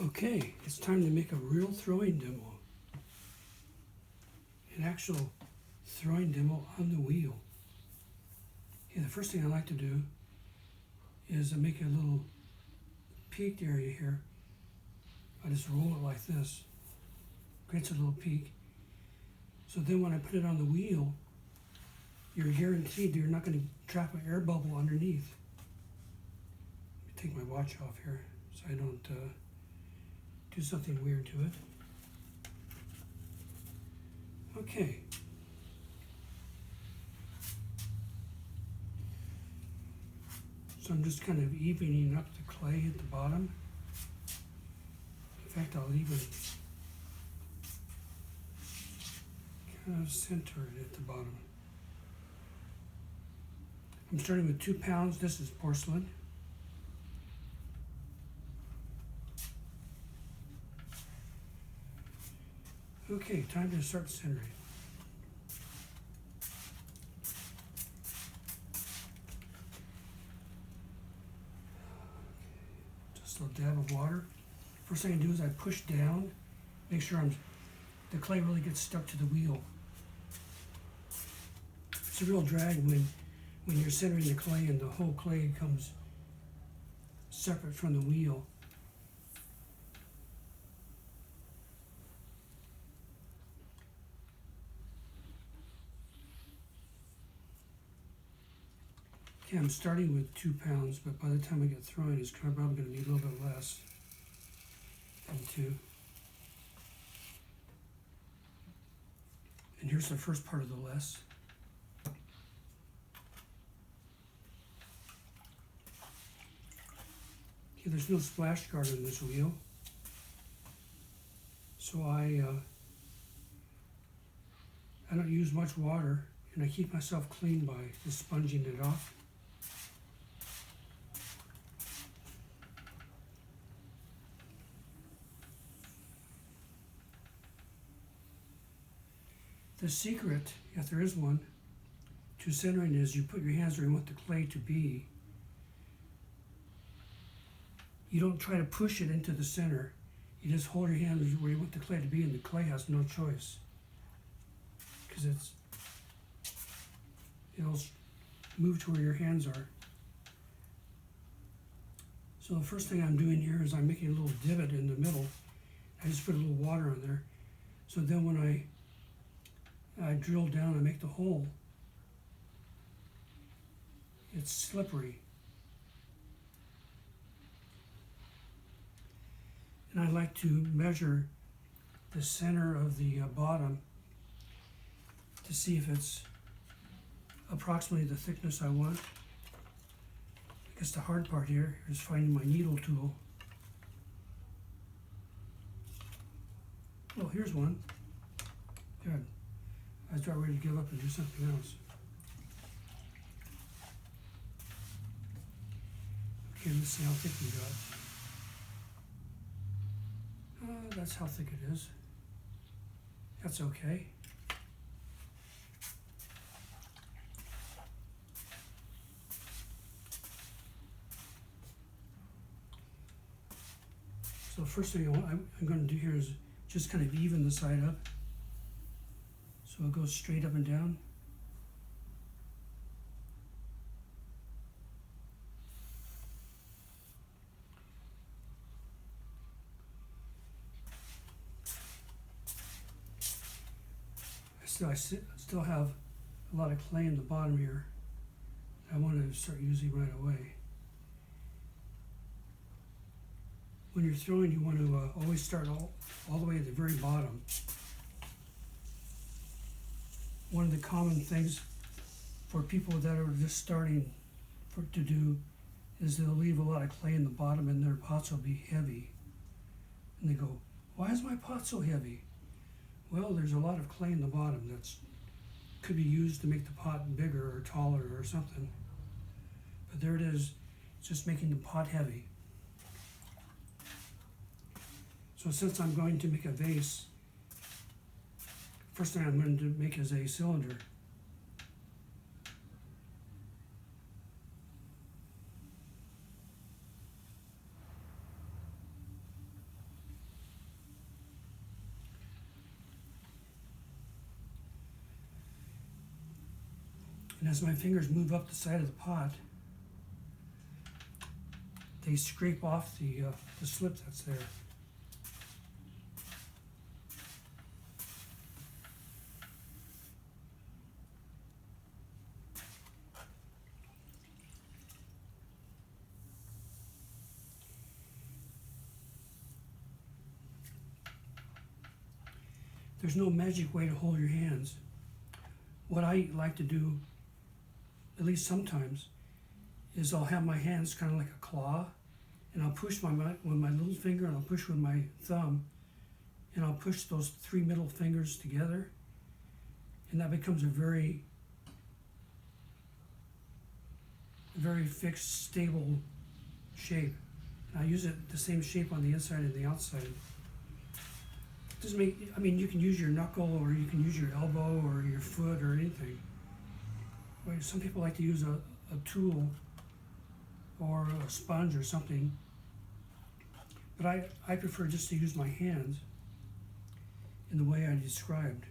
Okay, it's time to make a real throwing demo. An actual throwing demo on the wheel. Okay, the first thing I like to do is make a little peaked area here. I just roll it like this. Creates a little peak. So then when I put it on the wheel, you're guaranteed you're not going to trap an air bubble underneath. Let me take my watch off here so I don't do something weird to it. Okay. So I'm just kind of evening up the clay at the bottom. In fact, I'll even kind of center it at the bottom. I'm starting with 2 pounds. This is porcelain. Okay, time to start centering. Just a little dab of water. First thing I do is I push down, make sure the clay really gets stuck to the wheel. It's a real drag when you're centering the clay and the whole clay comes separate from the wheel. Okay, I'm starting with 2 pounds, but by the time I get throwing, it's probably going to be a little bit less than 2. And here's the first part of the less. Okay, there's no splash guard on this wheel, so I don't use much water, and I keep myself clean by just sponging it off. The secret, if there is one, to centering is you put your hands where you want the clay to be. You don't try to push it into the center. You just hold your hands where you want the clay to be, and the clay has no choice. Because it'll move to where your hands are. So the first thing I'm doing here is I'm making a little divot in the middle. I just put a little water on there. So then when I drill down and make the hole, it's slippery. And I like to measure the center of the bottom to see if it's approximately the thickness I want. I guess the hard part here is finding my needle tool. Oh, here's one. Good. I was about ready to give up and do something else. Okay, let's see how thick we got. That's how thick it is. That's okay. So the first thing I'm going to do here is just kind of even the side up. So it goes straight up and down. I still have a lot of clay in the bottom here that I want to start using right away. When you're throwing, you want to always start all the way at the very bottom. One of the common things for people that are just starting to do is they'll leave a lot of clay in the bottom and their pots will be heavy. And they go, why is my pot so heavy? Well, there's a lot of clay in the bottom that could be used to make the pot bigger or taller or something. But there it is, it's just making the pot heavy. So since I'm going to make a vase, first thing I'm going to make is a cylinder. And as my fingers move up the side of the pot, they scrape off the slip that's there. There's no magic way to hold your hands. What I like to do, at least sometimes, is I'll have my hands kind of like a claw, and I'll push with my little finger, and I'll push with my thumb, and I'll push those three middle fingers together, and that becomes a very fixed, stable shape. And I use it the same shape on the inside and the outside. Doesn't make, I mean, you can use your knuckle, or you can use your elbow, or your foot, or anything. Some people like to use a tool or a sponge or something, but I prefer just to use my hands in the way I described.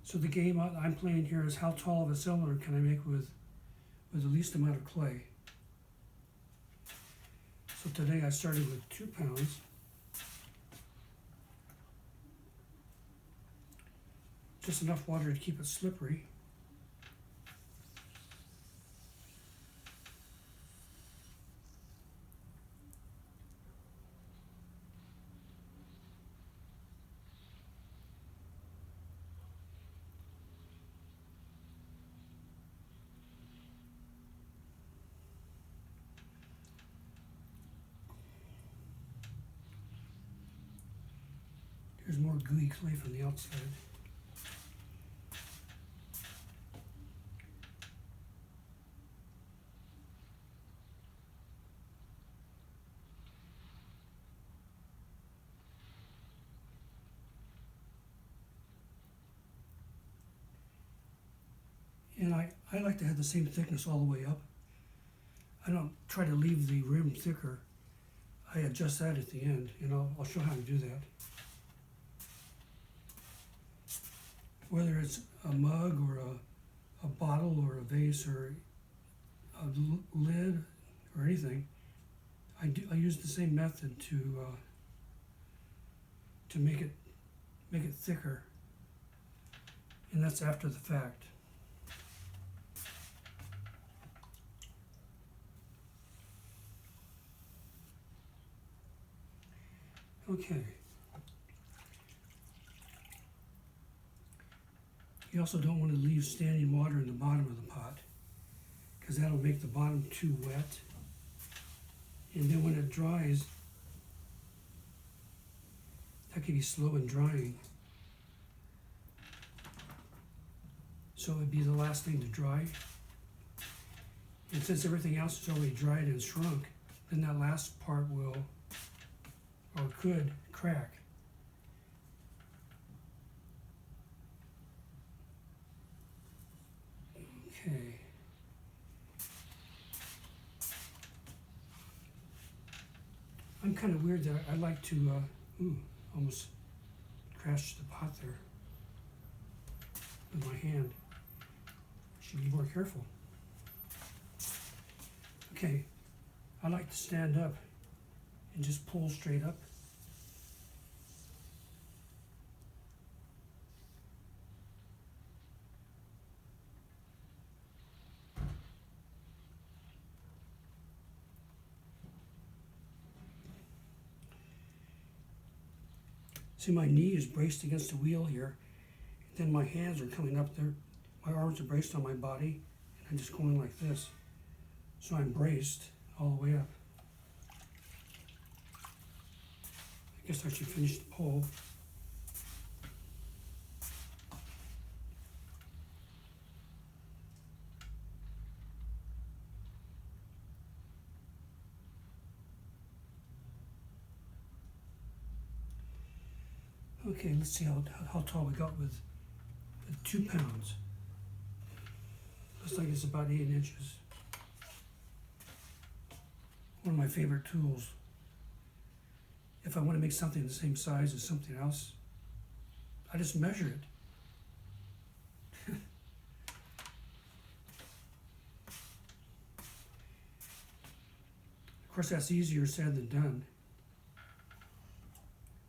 So the game I'm playing here is how tall of a cylinder can I make with the least amount of clay. So today I started with 2 pounds. Just enough water to keep it slippery. Here's more gooey clay from the outside. And I like to have the same thickness all the way up. I don't try to leave the rim thicker. I adjust that at the end, and I'll show how to do that. Whether it's a mug or a bottle or a vase or a lid or anything, I use the same method to make it thicker, and that's after the fact. Okay. You also don't want to leave standing water in the bottom of the pot, because that'll make the bottom too wet. And then when it dries, that can be slow in drying. So it'd be the last thing to dry. And since everything else is already dried and shrunk, then that last part will, or could, crack. Okay. I'm kind of weird that I like to, almost crashed the pot there with my hand. Should be more careful. Okay, I like to stand up and just pull straight up. See, my knee is braced against the wheel here, and then my hands are coming up there. My arms are braced on my body, and I'm just going like this. So I'm braced all the way up. I guess I should finish the pull. Okay, let's see how tall we got with 2 pounds. Looks like it's about 8 inches. One of my favorite tools. If I want to make something the same size as something else, I just measure it. Of course, that's easier said than done.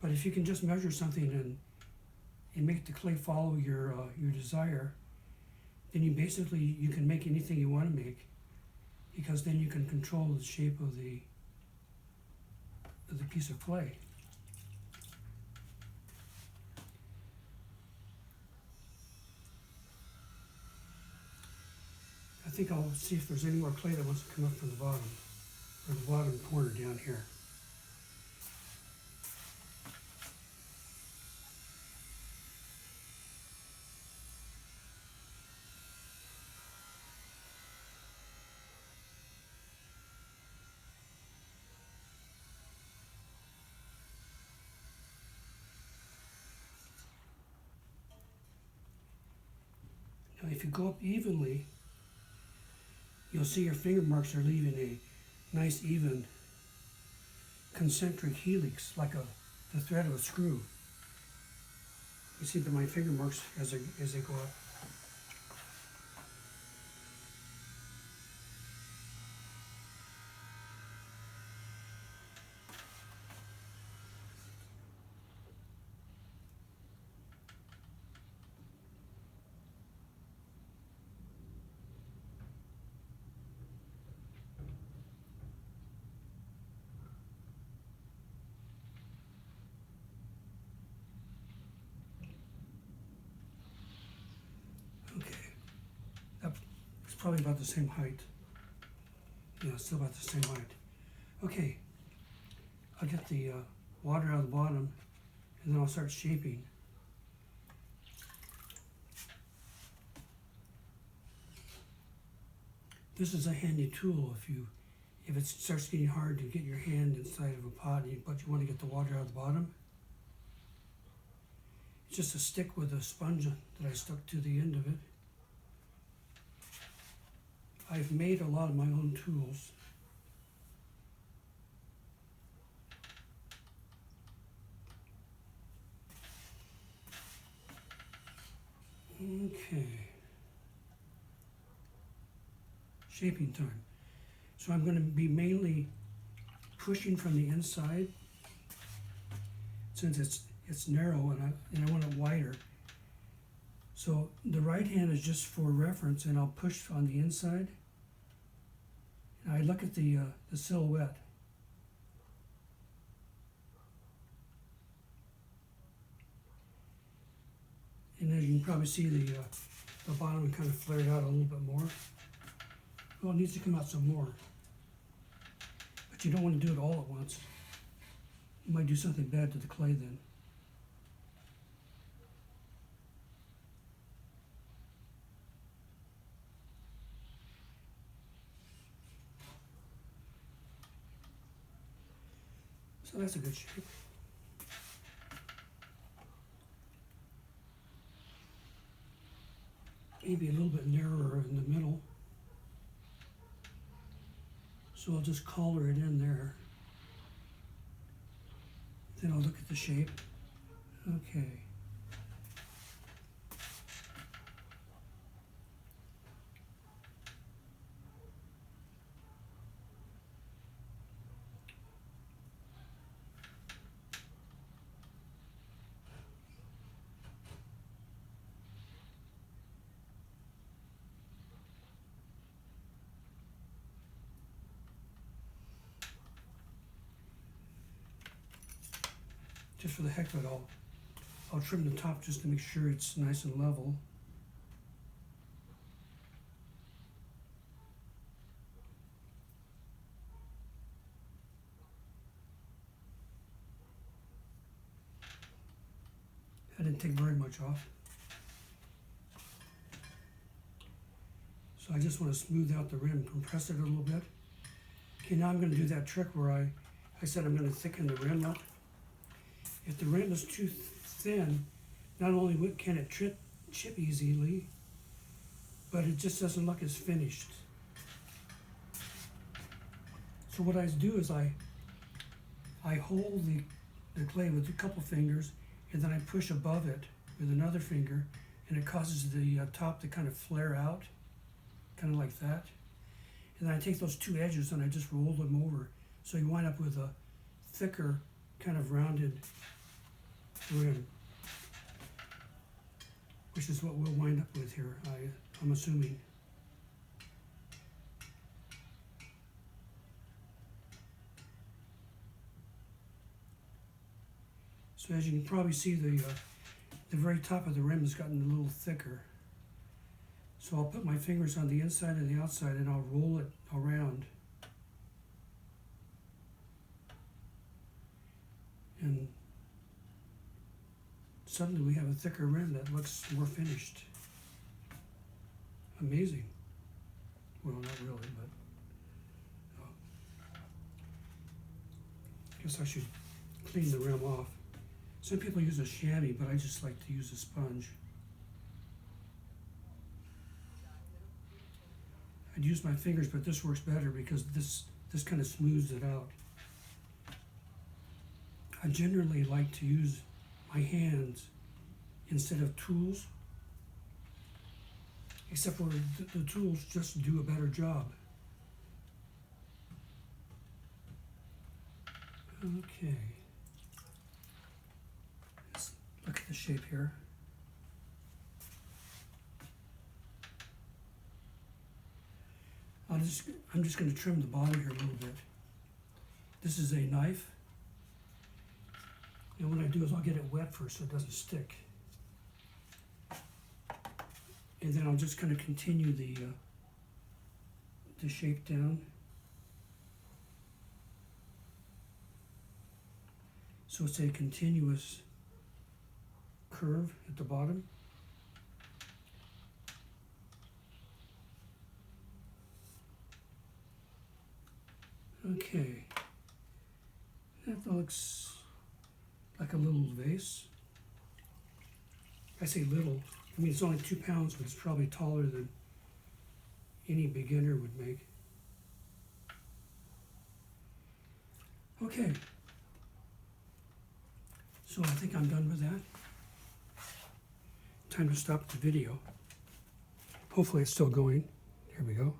But if you can just measure something and make the clay follow your desire, then you can make anything you want to make, because then you can control the shape of the piece of clay. I think I'll see if there's any more clay that wants to come up from the bottom, or the bottom corner down here. Now if you go up evenly, you'll see your finger marks are leaving a nice even concentric helix, like the thread of a screw. You see that my finger marks as they go up. It's probably about the same height. Yeah, still about the same height. Okay, I'll get the water out of the bottom, and then I'll start shaping. This is a handy tool if it starts getting hard to get your hand inside of a pot, but you want to get the water out of the bottom. It's just a stick with a sponge that I stuck to the end of it. I've made a lot of my own tools. Okay. Shaping time. So I'm going to be mainly pushing from the inside, since it's narrow and I want it wider. So the right hand is just for reference, and I'll push on the inside. And I look at the silhouette. And as you can probably see, the bottom kind of flared out a little bit more. Well, it needs to come out some more. But you don't want to do it all at once. You might do something bad to the clay then. So that's a good shape. Maybe a little bit narrower in the middle. So I'll just collar it in there. Then I'll look at the shape. Okay. Just for the heck of it, I'll trim the top just to make sure it's nice and level. I didn't take very much off. So I just want to smooth out the rim, compress it a little bit. Okay, now I'm going to do that trick where I said I'm going to thicken the rim up. If the rim is too thin, not only can it chip easily, but it just doesn't look as finished. So what I do is I hold the clay with a couple fingers, and then I push above it with another finger, and it causes the top to kind of flare out, kind of like that. And then I take those two edges and I just roll them over, so you wind up with a thicker, kind of rounded rim, which is what we'll wind up with here, I'm assuming. So as you can probably see, the very top of the rim has gotten a little thicker. So I'll put my fingers on the inside and the outside and I'll roll it around. And suddenly we have a thicker rim that looks more finished. Amazing. Well, not really, but I guess I should clean the rim off. Some people use a chamois, but I just like to use a sponge. I'd use my fingers, but this works better because this kind of smooths it out. I generally like to use my hands instead of tools, except for the tools just do a better job. Okay. Let's look at the shape here. I'm just going to trim the bottom here a little bit. This is a knife, and what I do is I'll get it wet first so it doesn't stick, and then I'll just kind of continue the shape down. So it's a continuous curve at the bottom. Okay, that looks like a little vase. I say little, I mean it's only 2 pounds, but it's probably taller than any beginner would make. Okay, so I think I'm done with that. Time to stop the video. Hopefully it's still going. Here we go.